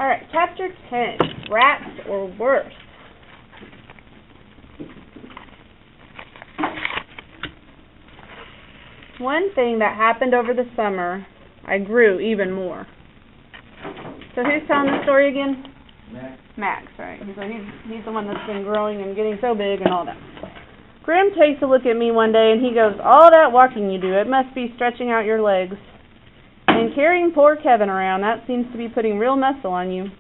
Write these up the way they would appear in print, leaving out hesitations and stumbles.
Alright, chapter 10, Rats or Worse. One thing that happened over the summer, I grew even more. So who's telling the story again? Max, right. He's the one that's been growing and getting so big and all that. Grim takes a look at me one day and he goes, "All that walking you do, it must be stretching out your legs. And carrying poor Kevin around, that seems to be putting real muscle on you."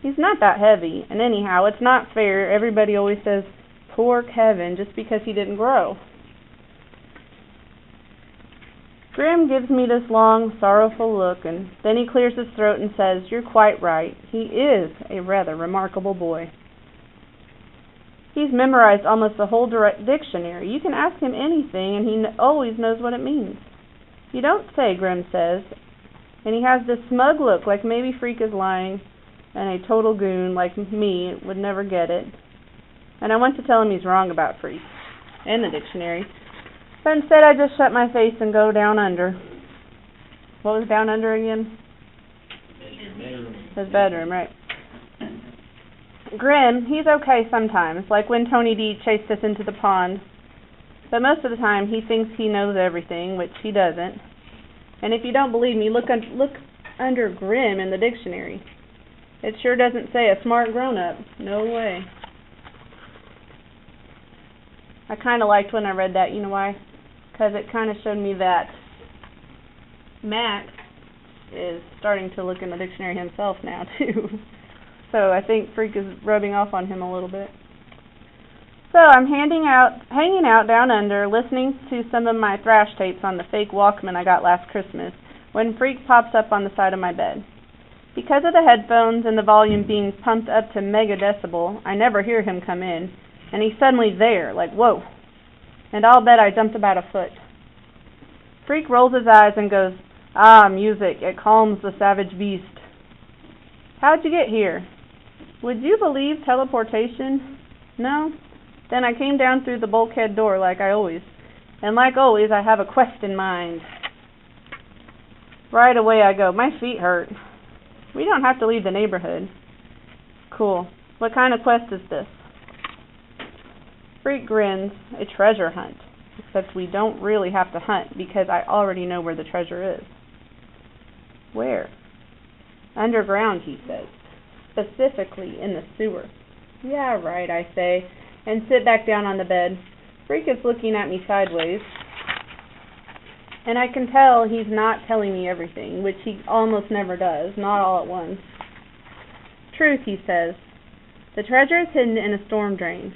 He's not that heavy, and anyhow, it's not fair. Everybody always says, "Poor Kevin," just because he didn't grow. Grim gives me this long, sorrowful look, and then he clears his throat and says, "You're quite right. He is a rather remarkable boy. He's memorized almost the whole dictionary. You can ask him anything, and he always knows what it means." "You don't say," Grim says, and he has this smug look like maybe Freak is lying, and a total goon like me would never get it. And I want to tell him he's wrong about Freak and the dictionary. But instead I just shut my face and go down under. What was down under again? His bedroom, right. Grim, he's okay sometimes, like when Tony D chased us into the pond. But most of the time he thinks he knows everything, which he doesn't. And if you don't believe me, look under Grim in the dictionary. It sure doesn't say a smart grown-up. No way. I kind of liked when I read that. You know why? Because it kind of showed me that Max is starting to look in the dictionary himself now, too. So I think Freak is rubbing off on him a little bit. So I'm hanging out down under, listening to some of my thrash tapes on the fake Walkman I got last Christmas, when Freak pops up on the side of my bed. Because of the headphones and the volume being pumped up to mega decibel, I never hear him come in, and he's suddenly there, like, whoa. And I'll bet I jumped about a foot. Freak rolls his eyes and goes, "Ah, music, it calms the savage beast." "How'd you get here?" "Would you believe teleportation?" "No?" "Then I came down through the bulkhead door like I always. And like always, I have a quest in mind." Right away I go, "My feet hurt." "We don't have to leave the neighborhood." "Cool. What kind of quest is this?" Freak grins. "A treasure hunt. Except we don't really have to hunt because I already know where the treasure is." "Where?" "Underground," he says. "Specifically in the sewer." "Yeah, right," I say, and sit back down on the bed. Freak is looking at me sideways, and I can tell he's not telling me everything, which he almost never does, not all at once. "Truth," he says. "The treasure is hidden in a storm drain.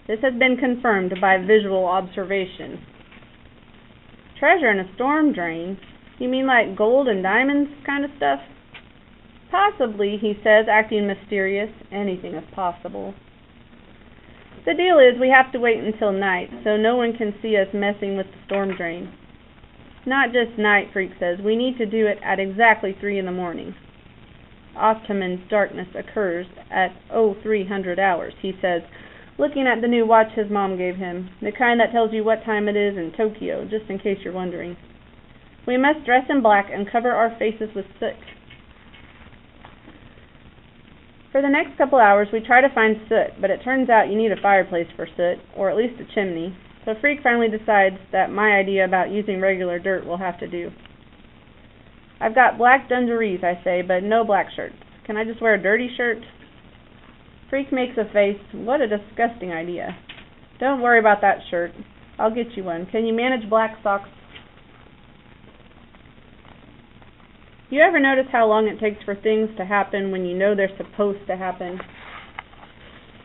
This has been confirmed by visual observation." "Treasure in a storm drain? You mean like gold and diamonds kind of stuff?" "Possibly," he says, acting mysterious. Anything is possible. "The deal is we have to wait until night, so no one can see us messing with the storm drain." "Not just night," Freak says. "We need to do it at exactly 3 in the morning. Optimum darkness occurs at 0300 hours, he says, looking at the new watch his mom gave him, the kind that tells you what time it is in Tokyo, just in case you're wondering. "We must dress in black and cover our faces with soot." For the next couple hours we try to find soot, but it turns out you need a fireplace for soot, or at least a chimney, so Freak finally decides that my idea about using regular dirt will have to do. "I've got black dungarees," I say, "but no black shirts. Can I just wear a dirty shirt?" Freak makes a face. "What a disgusting idea." "Don't worry about that shirt. I'll get you one. Can you manage black socks?" You ever notice how long it takes for things to happen when you know they're supposed to happen?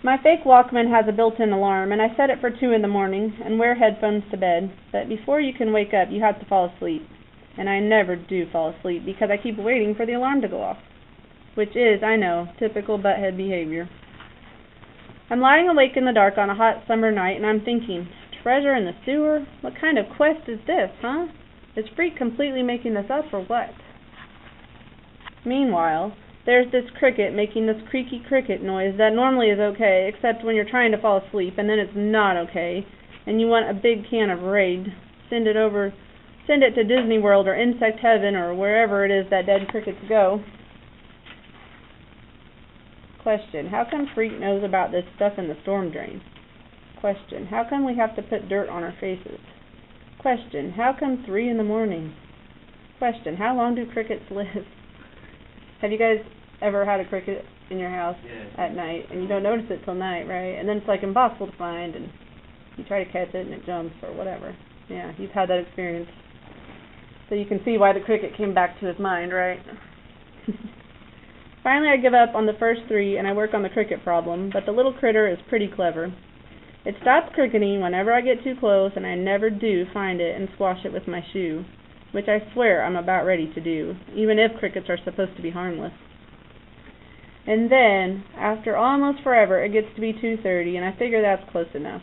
My fake Walkman has a built-in alarm, and I set it for 2 in the morning and wear headphones to bed, but before you can wake up you have to fall asleep. And I never do fall asleep because I keep waiting for the alarm to go off. Which is, I know, typical butthead behavior. I'm lying awake in the dark on a hot summer night and I'm thinking, treasure in the sewer? What kind of quest is this, huh? Is Freak completely making this up or what? Meanwhile, there's this cricket making this creaky cricket noise that normally is okay, except when you're trying to fall asleep, and then it's not okay, and you want a big can of Raid. Send it to Disney World or Insect Heaven or wherever it is that dead crickets go. Question, how come Freak knows about this stuff in the storm drain? Question, how come we have to put dirt on our faces? Question, how come 3 in the morning? Question, how long do crickets live? Have you guys ever had a cricket in your house at night, and you don't notice it till night, right? And then it's like impossible to find, and you try to catch it and it jumps or whatever. Yeah, you've had that experience. So you can see why the cricket came back to his mind, right? Finally, I give up on the first 3 and I work on the cricket problem, but the little critter is pretty clever. It stops cricketing whenever I get too close, and I never do find it and squash it with my shoe, which I swear I'm about ready to do, even if crickets are supposed to be harmless. And then, after almost forever, it gets to be 2:30, and I figure that's close enough.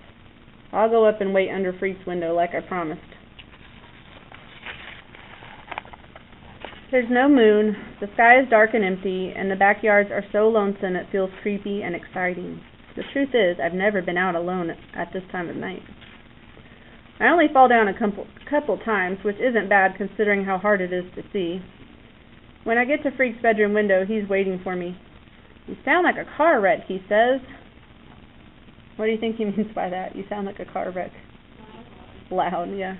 I'll go up and wait under Freak's window like I promised. There's no moon, the sky is dark and empty, and the backyards are so lonesome it feels creepy and exciting. The truth is, I've never been out alone at this time of night. I only fall down a couple times, which isn't bad considering how hard it is to see. When I get to Freak's bedroom window, he's waiting for me. You sound like a car wreck, he says. What do you think he means by that? You sound like a car wreck. Loud, yeah.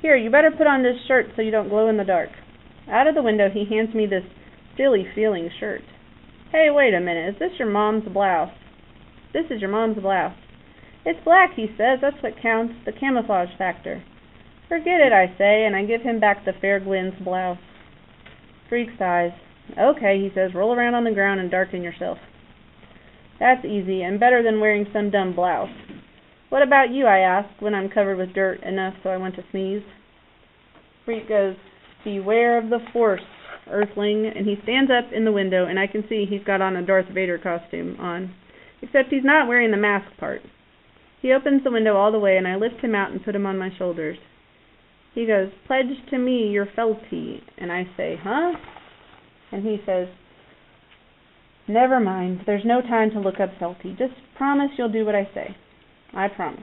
Here, you better put on this shirt so you don't glow in the dark. Out of the window, he hands me this silly-feeling shirt. Hey, wait a minute, is this your mom's blouse? This is your mom's blouse. It's black, he says, that's what counts, the camouflage factor. Forget it, I say, and I give him back the Fair Gwen's blouse. Freak sighs. Okay, he says, roll around on the ground and darken yourself. That's easy, and better than wearing some dumb blouse. What about you, I ask, when I'm covered with dirt enough so I want to sneeze. Freak goes, beware of the Force, Earthling, and he stands up in the window, and I can see he's got on a Darth Vader costume on, except he's not wearing the mask part. He opens the window all the way, and I lift him out and put him on my shoulders. He goes, pledge to me your fealty, and I say, huh? And he says, never mind, there's no time to look up fealty. Just promise you'll do what I say. I promise.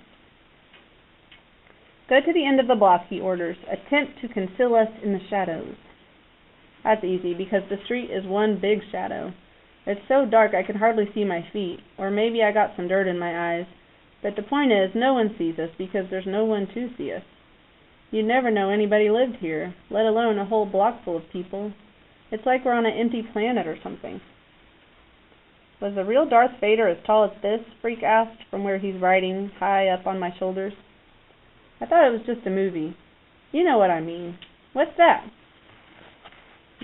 Go to the end of the block, he orders. Attempt to conceal us in the shadows. That's easy, because the street is one big shadow. It's so dark I can hardly see my feet, or maybe I got some dirt in my eyes. But the point is, no one sees us, because there's no one to see us. You'd never know anybody lived here, let alone a whole block full of people. It's like we're on an empty planet or something. Was the real Darth Vader as tall as this? Freak asked from where he's riding high up on my shoulders. I thought it was just a movie. You know what I mean. What's that?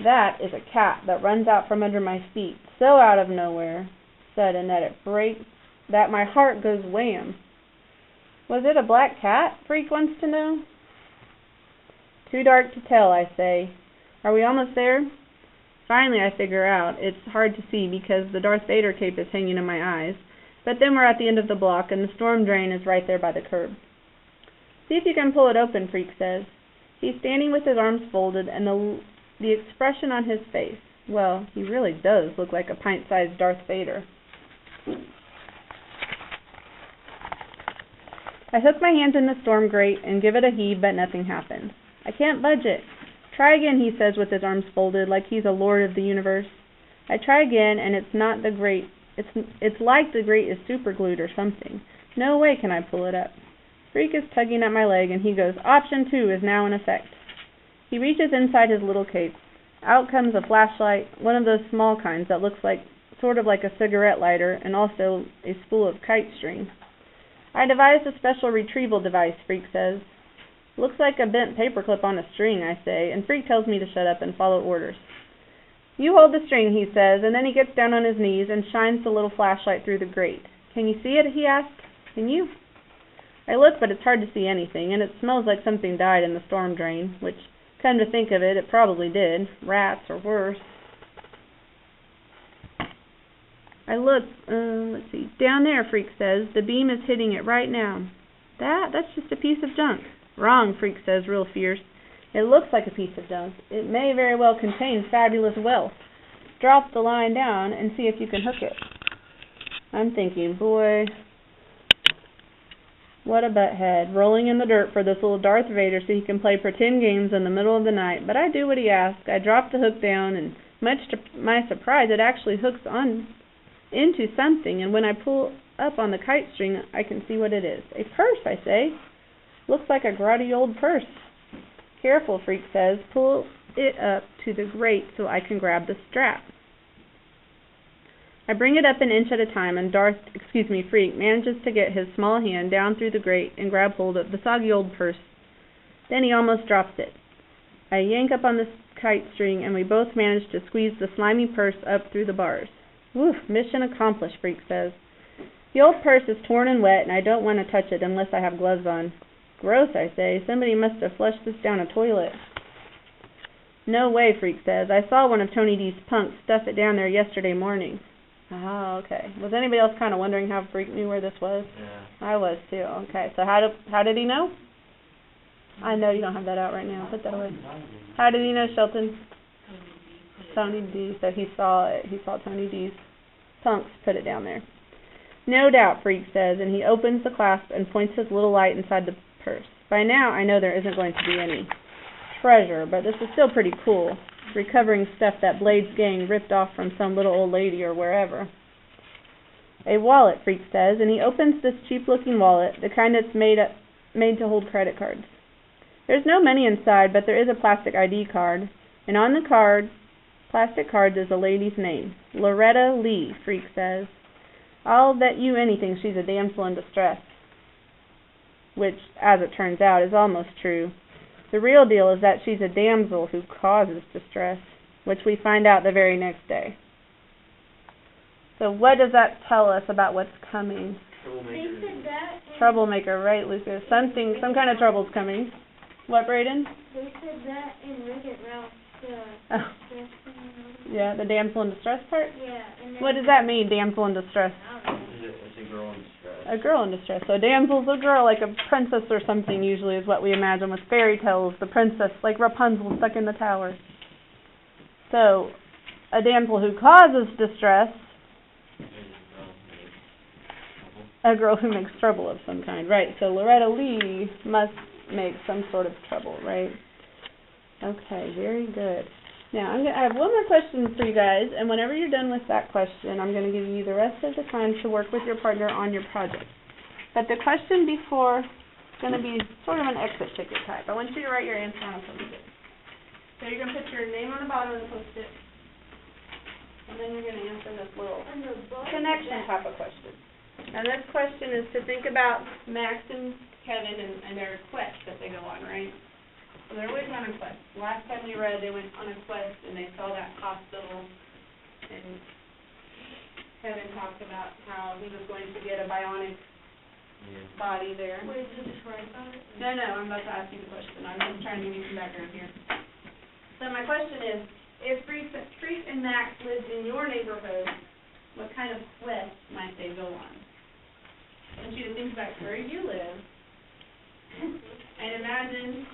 That is a cat that runs out from under my feet, so out of nowhere, sudden that it breaks, that my heart goes wham. Was it a black cat? Freak wants to know. Too dark to tell, I say. Are we almost there? Finally, I figure out. It's hard to see because the Darth Vader cape is hanging in my eyes, but then we're at the end of the block and the storm drain is right there by the curb. See if you can pull it open, Freak says. He's standing with his arms folded and the expression on his face, well, he really does look like a pint-sized Darth Vader. I hook my hands in the storm grate and give it a heave, but nothing happens. I can't budge it. Try again, he says with his arms folded, like he's a lord of the universe. I try again, and it's not the grate. It's like the grate is superglued or something. No way can I pull it up. Freak is tugging at my leg, and he goes, Option 2 is now in effect. He reaches inside his little cape. Out comes a flashlight, one of those small kinds that looks like, sort of like a cigarette lighter, and also a spool of kite string. I devised a special retrieval device, Freak says. Looks like a bent paperclip on a string, I say, and Freak tells me to shut up and follow orders. You hold the string, he says, and then he gets down on his knees and shines the little flashlight through the grate. Can you see it, he asks. Can you? I look, but it's hard to see anything, and it smells like something died in the storm drain, which, come to think of it, it probably did. Rats or worse. I look, let's see. Down there, Freak says. The beam is hitting it right now. That's just a piece of junk. Wrong, Freak says, real fierce. It looks like a piece of junk. It may very well contain fabulous wealth. Drop the line down and see if you can hook it. I'm thinking, boy, what a butthead, rolling in the dirt for this little Darth Vader so he can play pretend games in the middle of the night. But I do what he asks. I drop the hook down, and much to my surprise, it actually hooks on into something, and when I pull up on the kite string, I can see what it is. A purse, I say. Looks like a grotty old purse. Careful, Freak says. Pull it up to the grate so I can grab the strap. I bring it up an inch at a time, and Freak manages to get his small hand down through the grate and grab hold of the soggy old purse. Then he almost drops it. I yank up on the kite string, and we both manage to squeeze the slimy purse up through the bars. Woof, mission accomplished, Freak says. The old purse is torn and wet, and I don't want to touch it unless I have gloves on. Gross, I say. Somebody must have flushed this down a toilet. No way, Freak says. I saw one of Tony D's punks stuff it down there yesterday morning. Oh, okay. Was anybody else kind of wondering how Freak knew where this was? Yeah. I was too. Okay, so how did he know? I know you don't have that out right now. Put that away. How did he know, Shelton? Tony D. So he saw it. He saw Tony D's punks put it down there. No doubt, Freak says, and he opens the clasp and points his little light inside the purse. By now, I know there isn't going to be any treasure, but this is still pretty cool. Recovering stuff that Blade's gang ripped off from some little old lady or wherever. A wallet, Freak says, and he opens this cheap-looking wallet, the kind that's made to hold credit cards. There's no money inside, but there is a plastic ID card, and on the plastic card is a lady's name, Loretta Lee, Freak says. I'll bet you anything she's a damsel in distress, which, as it turns out, is almost true. The real deal is that she's a damsel who causes distress, which we find out the very next day. So what does that tell us about what's coming? Troublemaker, right, Lucas? Some kind of trouble's coming. What, Brayden? They said that in Wreck-It Ralph. Yeah, the damsel in distress part? Yeah. What does that mean, damsel in distress? It's a girl in distress. A girl in distress. So a damsel's a girl, like a princess or something, usually is what we imagine with fairy tales. The princess, like Rapunzel stuck in the tower. So, a damsel who causes distress, a girl who makes trouble of some kind. Right, so Loretta Lee must make some sort of trouble, right? Okay, very good. Now, I have one more question for you guys, and whenever you're done with that question, I'm going to give you the rest of the time to work with your partner on your project. But the question before is going to be sort of an exit ticket type. I want you to write your answer on a Post-it. So you're going to put your name on the bottom of the Post-it, and then you're going to answer this little connection type of question. And this question is to think about Max and Kevin and their quest that they go on, right? So they're always on a quest. Last time we read, they went on a quest and they saw that hospital, and Kevin talked about how he was going to get a bionic body there. Wait, did you describe about it? No, I'm about to ask you the question. I'm just trying to give you some background here. So my question is, if Freak and Max lived in your neighborhood, what kind of quest might they go on? I want you to think about where you live and imagine